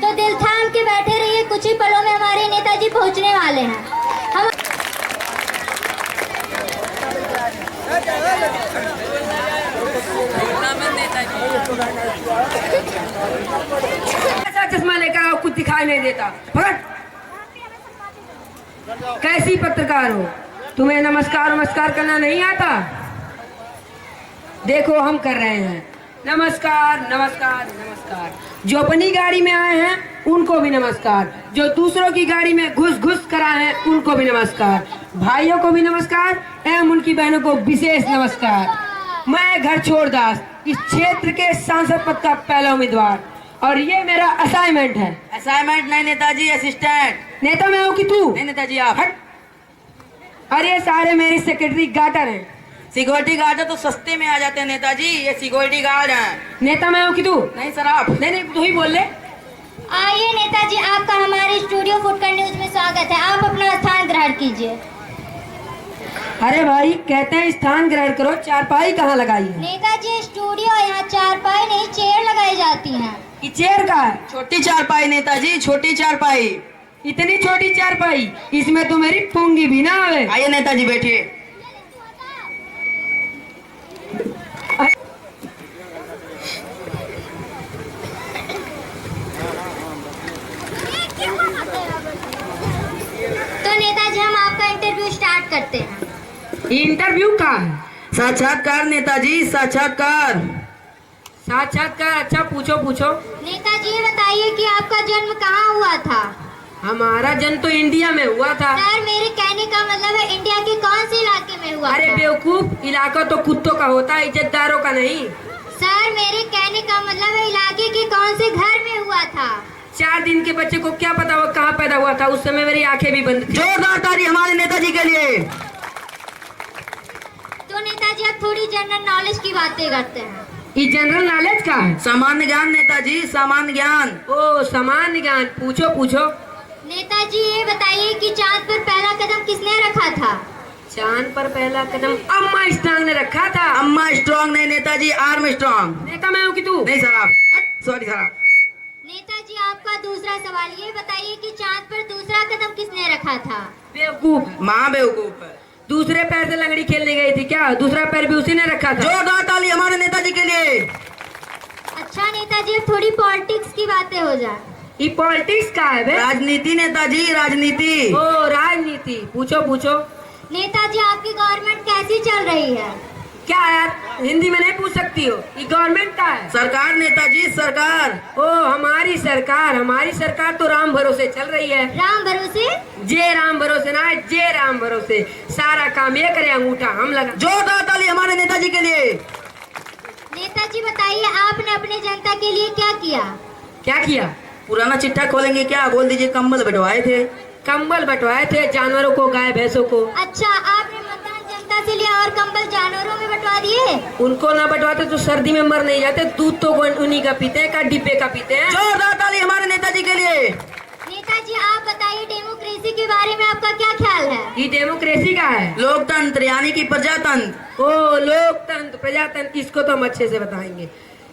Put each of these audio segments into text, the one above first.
तो दिल थाम के बैठे रहिए, कुछ ही पलों में हमारे नेताजी पहुंचने वाले हैं। हम ऐसा चश्मा लेकर आओ, कुछ दिखाई नहीं देता। फट! कैसी पत्रकार हो, तुम्हें नमस्कार नमस्कार करना नहीं आता? देखो हम कर रहे हैं, नमस्कार नमस्कार नमस्कार। जो अपनी गाड़ी में आए हैं उनको भी नमस्कार, जो दूसरों की गाड़ी में घुस घुस कर आए हैं उनको भी नमस्कार, भाइयों को भी नमस्कार एवं उनकी बहनों को विशेष नमस्कार। मैं घर छोड़ दास, इस क्षेत्र के सांसद पद का पहला उम्मीदवार, और ये मेरा असाइनमेंट है। असाइनमेंट नहीं नेताजी, असिस्टेंट। नेता मैं हूँ कि तू? नहीं नेताजी आप। हट! अरे सारे मेरी सेक्रेटरी गार्डर हैं। सिक्योरिटी गार्ड तो सस्ते में आ जाते हैं नेताजी, ये सिक्योरिटी गार्ड हैं। नेता मैं हूँ कि तू? नहीं सर आप। नहीं तू ही बोल ले। आइए नेताजी, आपका हमारे स्टूडियो फुटकर न्यूज में स्वागत है। आप अपना स्थान ग्रहण कीजिए। अरे भाई, कहते हैं स्थान ग्रहण करो, चारपाई कहाँ लगाई है? नेताजी स्टूडियो, यहाँ चारपाई नहीं चेयर लगाई जाती हैं। ये चेयर का है? छोटी चारपाई नेताजी, छोटी चारपाई। इतनी छोटी चारपाई, इसमें तो मेरी पूंगी भी ना आवे। आइए नेताजी बैठिए। तो नेताजी हम आपका इंटरव्यू स्टार्ट करते हैं। इंटरव्यू का है? साक्षात्कार नेताजी, साक्षात्कार। साक्षात्कार? अच्छा पूछो पूछो। नेताजी ये बताइए कि आपका जन्म कहाँ हुआ था? हमारा जन्म तो इंडिया में हुआ था। सर मेरे कहने का मतलब है इंडिया के कौन से इलाके में हुआ अरे था? बेवकूफ, इलाका तो कुत्तों का होता है, इज्जतदारों का नहीं। सर मेरे कहने का मतलब है इलाके के कौन से घर में हुआ था? 4 दिन के बच्चे को क्या पता वो कहाँ पैदा हुआ था, उस समय मेरी आंखें भी बंद थी। जोरदार ताली हमारे नेताजी के लिए। तो नेताजी अब थोड़ी जनरल नॉलेज की बातें करते हैं। ये जनरल नॉलेज का है? सामान्य ज्ञान नेताजी, सामान्य ज्ञान। ओ सामान्य ज्ञान, पूछो पूछो। नेताजी ये बताइए कि चांद पर पहला कदम किसने रखा था? चांद पर पहला कदम अम्मा स्ट्रांग ने रखा था। अम्मा स्ट्रॉन्ग नहीं नेताजी, आर्म स्ट्रॉन्ग। नेता मैं हूँ कि तू? नहीं सर आप। सॉरी सर आप। नेताजी आपका दूसरा सवाल, ये बताइए कि चांद पर दूसरा कदम किसने रखा था? बेवकूफ, माँ बेवकूफ है। दूसरे पैर से लंगड़ी खेलने गई थी क्या? दूसरा पैर भी उसी ने रखा था। जोरदार ताली हमारे नेताजी के लिए। अच्छा नेताजी अब थोड़ी पॉलिटिक्स की बातें हो जाए। ये पॉलिटिक्स का है बे? राजनीति नेताजी, राजनीति। ओ राजनीति, पूछो पूछो। नेताजी आपकी गवर्नमेंट कैसी चल रही है? क्या यार, हिंदी में नहीं पूछ सकती हो? ये गवर्नमेंट का है। सरकार नेताजी, सरकार। ओ हमारी सरकार तो राम भरोसे चल रही है। राम भरोसे? जे राम भरोसे ना, जे राम भरोसे। सारा काम ये करे, अंगूठा हम लगा। जोरदार ताली हमारे नेताजी के लिए। नेताजी बताइए आपने अपने जनता के लिए क्या किया? क्या किया? पुराना चिट्ठा खोलेंगे क्या? बोल दीजिए कंबल बंटवाए थे। कंबल बंटवाए थे जानवरों को, गाय भैंसों को। अच्छा आपने मतदान जनता से लिया और कंबल जानवरों में बंटवा दिए? उनको ना बंटवाते तो सर्दी में मर नहीं जाते। दूध तो उन्हीं का पीते हैं, का डिब्बे का पीते हैं। जोरदार ताली हमारे नेताजी के लिए। नेताजी आप बताइए डेमोक्रेसी के बारे में आपका क्या ख्याल है? ये डेमोक्रेसी का है? लोकतंत्र यानी कि प्रजातंत्र। ओ लोकतंत्र, प्रजातंत्र, इसको तो हम अच्छे से बताएंगे।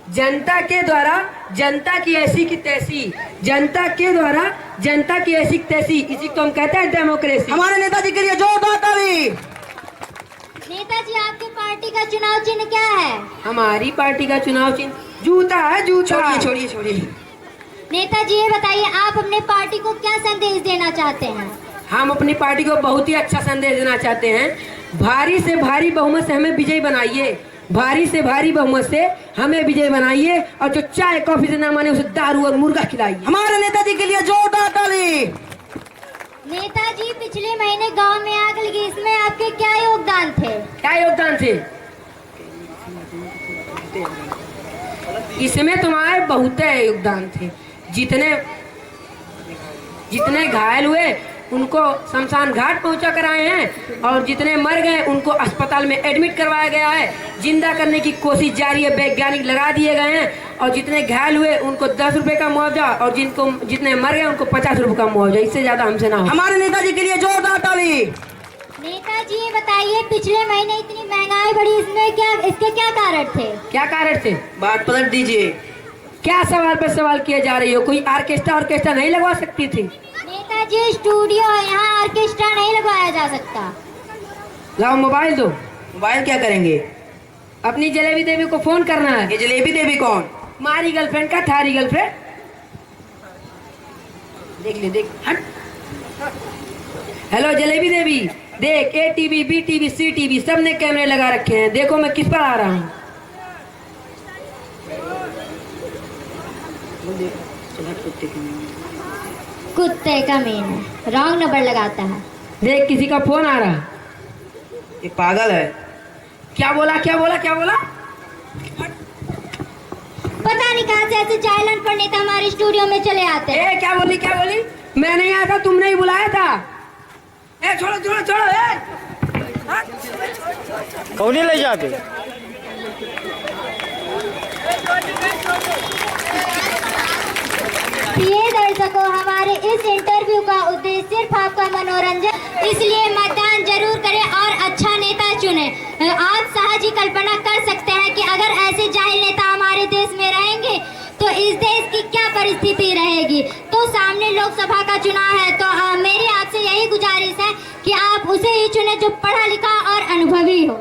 जनता के द्वारा जनता की ऐसी की तैसी, जनता के द्वारा जनता की ऐसी की तैसी, इसी को हम कहते हैं डेमोक्रेसी। हमारे नेताजी के लिए जोरदार ताली। नेताजी आपकी पार्टी का चुनाव चिन्ह क्या है? हमारी पार्टी का चुनाव चिन्ह जूता है, जूता। छोड़िए छोड़िए छोड़िए। नेताजी ये बताइए आप अपने पार्टी को क्या संदेश देना चाहते हैं? हम अपनी पार्टी को बहुत ही अच्छा संदेश देना चाहते हैं। भारी से भारी बहुमत से हमें विजयी बनाइए, भारी से भारी बहुमत से हमें विजय बनाइए, और जो चाय कॉफी से ना माने उसे दारू और मुर्गा खिलाइए। हमारे नेताजी के लिए जोरदार ताली। नेताजी पिछले महीने गांव में आग लगी, इसमें आपके क्या योगदान थे? क्या योगदान थे? इसमें तुम्हारे बहुत योगदान थे। जितने घायल हुए उनको शमशान घाट पहुंचा कर आए हैं, और जितने मर गए उनको अस्पताल में एडमिट करवाया गया है। जिंदा करने की कोशिश जारी है, वैज्ञानिक लगा दिए गए हैं, और जितने घायल हुए उनको 10 रुपए का मुआवजा, और जितने मर गए उनको 50 रुपए का मुआवजा। इससे ज्यादा हमसे ना हो। हमारे नेताजी के लिए जोरदार ताली। नेताजी ये बताइए पिछले महीने इतनी महंगाई बढ़ी, इसके क्या कारण थे? क्या कारण थे? बात पलट दीजिए। क्या सवाल पर सवाल किए जा रही हो? कोई ऑर्केस्ट्रा नहीं लगवा सकती थी? नेताजी स्टूडियो है, यहाँ ऑर्केस्ट्रा नहीं लगवाया जा सकता। लाओ मोबाइल दो। मोबाइल क्या करेंगे? अपनी जलेबी देवी को फोन करना है। ये जलेबी देवी कौन? हमारी गर्लफ्रेंड का थारी गर्लफ्रेंड। देख ले, देख, हट। हेलो जलेबी देवी, देख ए टीवी, बी टीवी, सी टीवी सब ने कैमरे लगा रखे हैं। देखो मैं किस पर आ रहा हूँ। कुत्ते का मीन रॉन्ग नंबर लगाता है। देख किसी का फोन आ रहा है। ये पागल है। क्या बोला, क्या बोला, क्या बोला? पता नहीं कहाँ से ऐसे चाइल्ड पर नेता हमारे स्टूडियो में चले आते हैं। ए क्या बोली, क्या बोली? मैं नहीं आया था, तुमने ही बुलाया था। ए छोड़ो छोड़ो छोड़ो। कौन ले जाते? प्रिय दर्शकों, हमारे इस इंटरव्यू का उद्देश्य सिर्फ आपका मनोरंजन, इसलिए मतदान जरूर करें और अच्छा नेता चुने। आप सहज ही कल्पना कर सकते हैं कि अगर ऐसे जाहिल नेता हमारे देश में रहेंगे तो इस देश की क्या परिस्थिति रहेगी। तो सामने लोकसभा का चुनाव है, तो मेरी आपसे यही गुजारिश है कि आप उसे ही चुने जो पढ़ा लिखा और अनुभवी हो।